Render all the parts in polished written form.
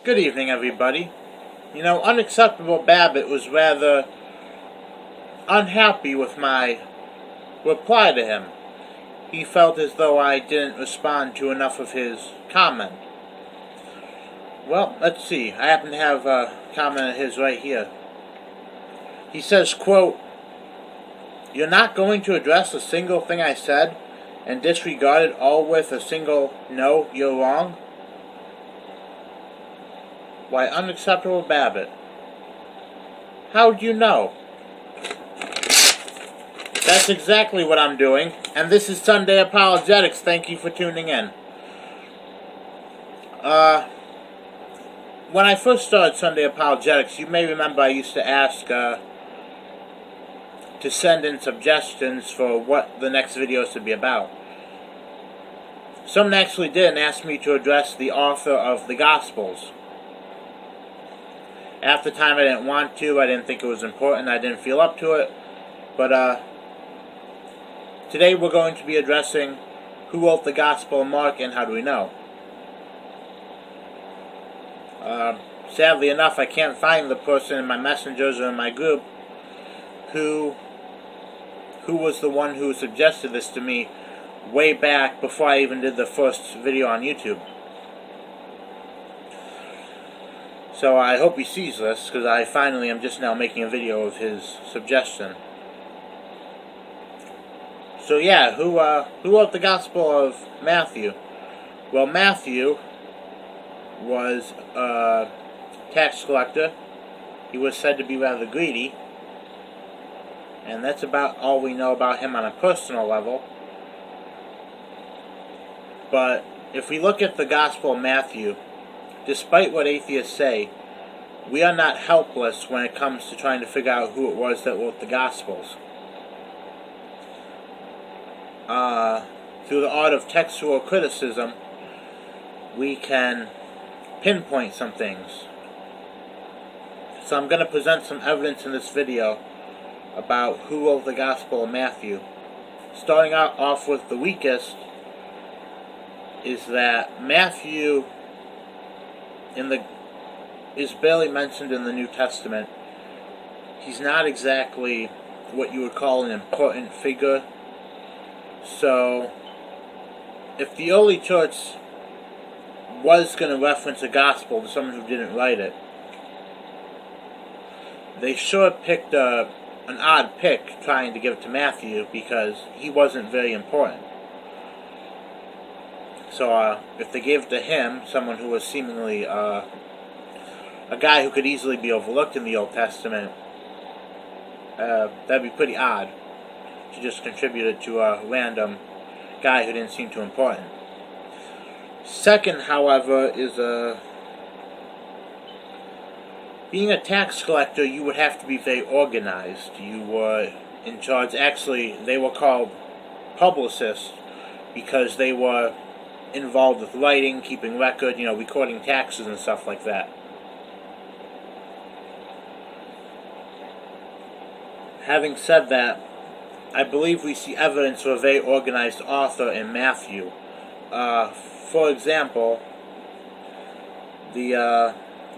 Good evening, everybody. Unacceptable Babbitt was rather unhappy with my reply to him. He felt as though I didn't respond to enough of his comment. Well, let's see. I happen to have a comment of his right here. He says, quote, "You're not going to address a single thing I said and disregard it all with a single, no, you're wrong? Why, unacceptable Babbitt. How'd you know? That's exactly what I'm doing, and this is Sunday Apologetics. Thank you for tuning in. When I first started Sunday Apologetics, you may remember I used to ask to send in suggestions for what the next video should be about. Someone actually did and asked me to address the author of the Gospels. At the time I didn't want to, I didn't think it was important, I didn't feel up to it, but today we're going to be addressing who wrote the Gospel of Mark and how do we know. Sadly enough, I can't find the person in my messengers or in my group who was the one who suggested this to me way back before I even did the first video on YouTube. So I hope he sees this, because I finally am just now making a video of his suggestion. So yeah, who wrote the Gospel of Matthew? Well, Matthew was a tax collector. He was said to be rather greedy. And that's about all we know about him on a personal level. But if we look at the Gospel of Matthew, despite what atheists say, we are not helpless when it comes to trying to figure out who it was that wrote the Gospels. Through the art of textual criticism, we can pinpoint some things. So I'm going to present some evidence in this video about who wrote the Gospel of Matthew. Starting out off with the weakest is that Matthew is barely mentioned in the New Testament. He's not exactly what you would call an important figure. So, if the early church was going to reference a gospel to someone who didn't write it, they sure picked an odd pick trying to give it to Matthew because he wasn't very important. So if they gave it to him, someone who was seemingly a guy who could easily be overlooked in the Old Testament, that'd be pretty odd to just contribute it to a random guy who didn't seem too important. Second, however, is being a tax collector, you would have to be very organized. You were in charge. Actually, they were called publicists because they were involved with writing, keeping record, recording taxes and stuff like that. Having said that, I believe we see evidence of a very organized author in Matthew. For example, the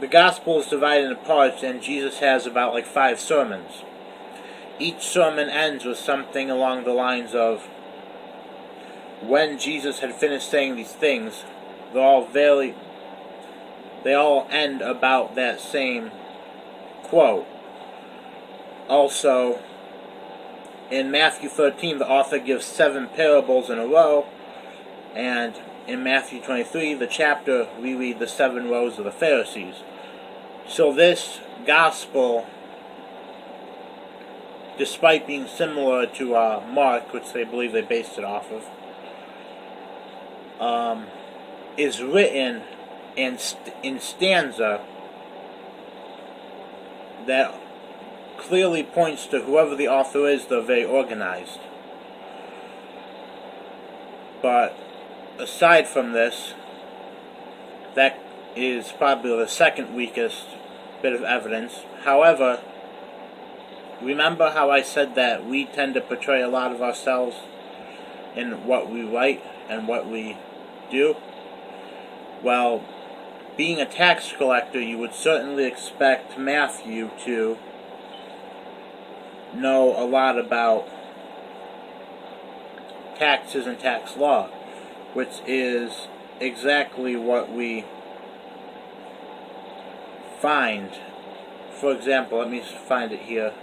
Gospel is divided into parts, and Jesus has about 5 sermons. Each sermon ends with something along the lines of, when Jesus had finished saying these things, they all end about that same quote. Also, in Matthew 13, the author gives 7 parables in a row, and in Matthew 23, the chapter, we read the 7 woes of the Pharisees. So this gospel, despite being similar to Mark, which they believe they based it off of, is written in stanza that clearly points to whoever the author is, they're very organized. But aside from this, that is probably the second weakest bit of evidence. However, remember how I said that we tend to portray a lot of ourselves in what we write and what we do? Well, being a tax collector, you would certainly expect Matthew to know a lot about taxes and tax law, which is exactly what we find. For example, let me find it here.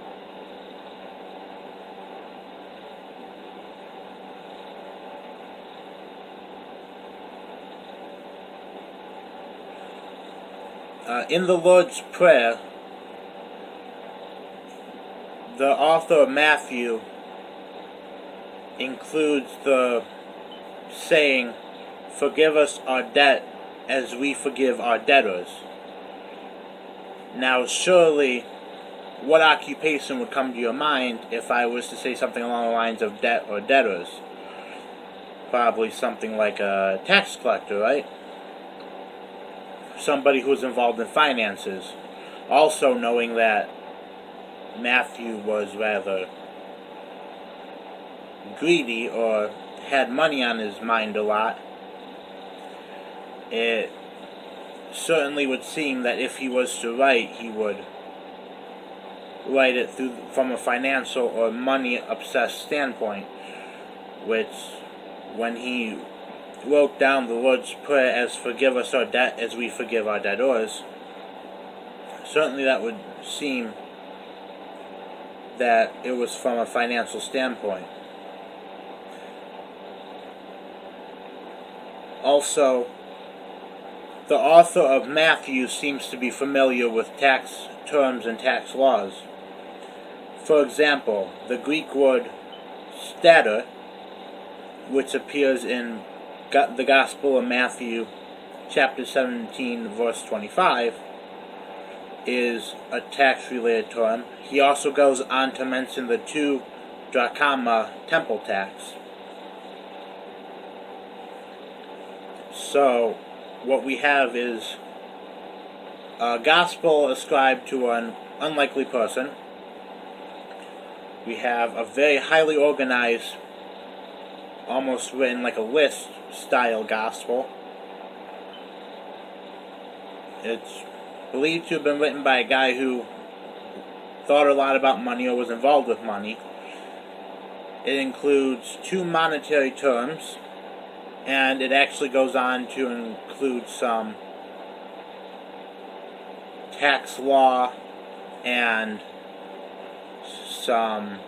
In the Lord's Prayer, the author of Matthew includes the saying, "Forgive us our debt as we forgive our debtors." Now, surely, what occupation would come to your mind if I was to say something along the lines of debt or debtors? Probably something like a tax collector, right? Somebody who's involved in finances. Also knowing that Matthew was rather greedy or had money on his mind a lot, it certainly would seem that if he was to write, he would write it from a financial or money-obsessed standpoint, which, when he wrote down the Lord's Prayer as "Forgive us our debt as we forgive our debtors," certainly that would seem that it was from a financial standpoint. Also, the author of Matthew seems to be familiar with tax terms and tax laws. For example, the Greek word stater, which appears in the Gospel of Matthew, chapter 17, verse 25, is a tax-related term. He also goes on to mention the 2 drachma temple tax. So, what we have is a gospel ascribed to an unlikely person. We have a very highly organized, almost written like a list style gospel. It's believed to have been written by a guy who thought a lot about money or was involved with money. It includes 2 monetary terms, and it actually goes on to include some tax law and some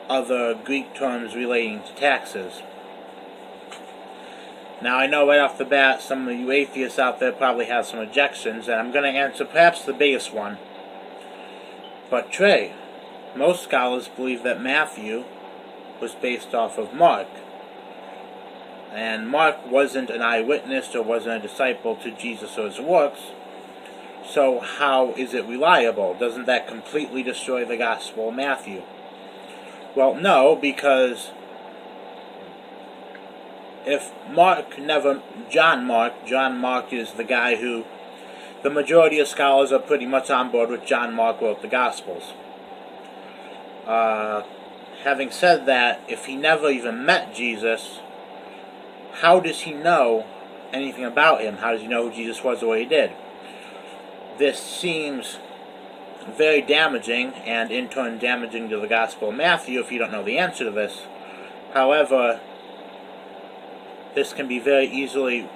other Greek terms relating to taxes. Now, I know right off the bat some of you atheists out there probably have some objections, and I'm going to answer perhaps the biggest one. But Trey, most scholars believe that Matthew was based off of Mark. And Mark wasn't an eyewitness or wasn't a disciple to Jesus or his works. So how is it reliable? Doesn't that completely destroy the Gospel of Matthew? Well, no, because if John Mark is the guy who the majority of scholars are pretty much on board with. John Mark wrote the Gospels. Having said that, if he never even met Jesus, how does he know anything about him? How does he know who Jesus was or what he did? This seems very damaging, and in turn damaging to the Gospel of Matthew if you don't know the answer to this. However, this can be very easily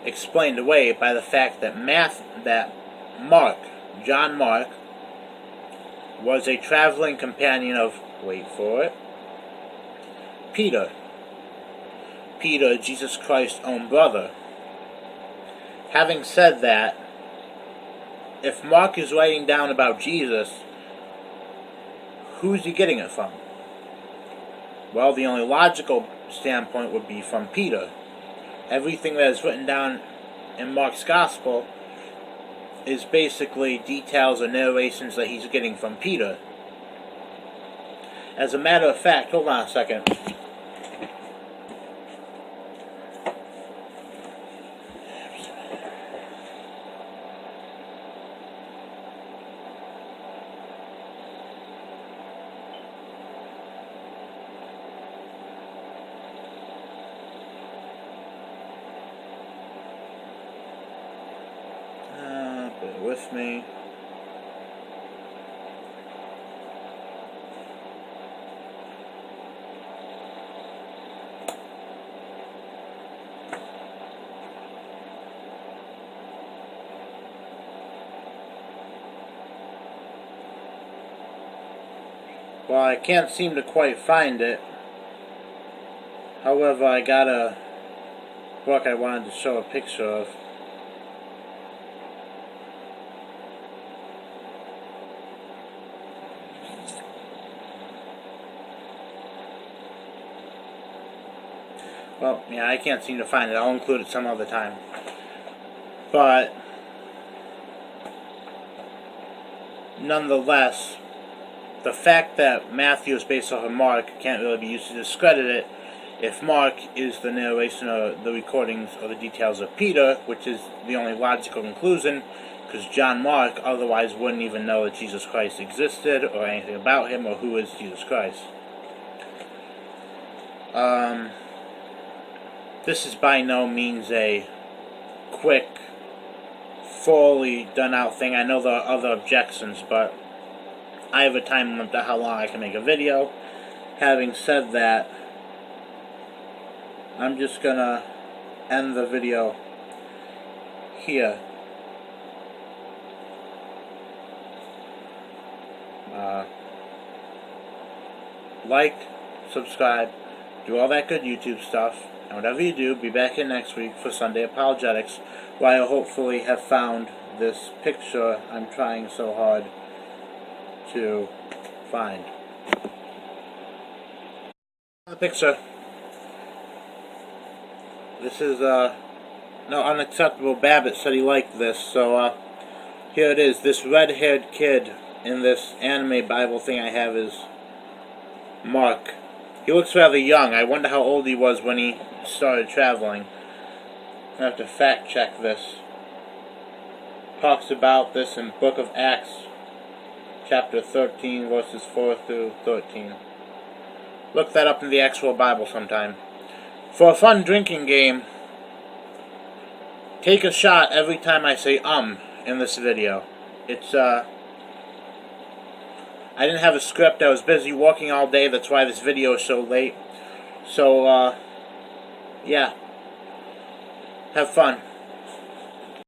explained away by the fact that John Mark, was a traveling companion of, wait for it, Peter, Jesus Christ's own brother. Having said that, if Mark is writing down about Jesus, who's he getting it from? Well, the only logical standpoint would be from Peter. Everything that is written down in Mark's Gospel is basically details or narrations that he's getting from Peter. As a matter of fact, hold on a second. with me. Well, I can't seem to quite find it. However, I got a book I wanted to show a picture of. Well, yeah, I can't seem to find it. I'll include it some other time. But, nonetheless, the fact that Matthew is based off of Mark can't really be used to discredit it if Mark is the narration or the recordings or the details of Peter, which is the only logical conclusion, because John Mark otherwise wouldn't even know that Jesus Christ existed or anything about him or who is Jesus Christ. This is by no means a quick, fully done out thing. I know there are other objections, but I have a time limit to how long I can make a video. Having said that, I'm just gonna end the video here. Like, subscribe, do all that good YouTube stuff, and whatever you do, be back here next week for Sunday Apologetics, where I hopefully have found this picture I'm trying so hard to find. The picture. This is, no, Unacceptable Babbitt said he liked this, so, here it is. This red-haired kid in this anime Bible thing I have is Mark. He looks rather young. I wonder how old he was when he started traveling. I have to fact check this. Talks about this in Book of Acts, chapter 13, verses 4 through 13. Look that up in the actual Bible sometime. For a fun drinking game, take a shot every time I say in this video. It's, I didn't have a script. I was busy working all day. That's why this video is so late. So, yeah. Have fun.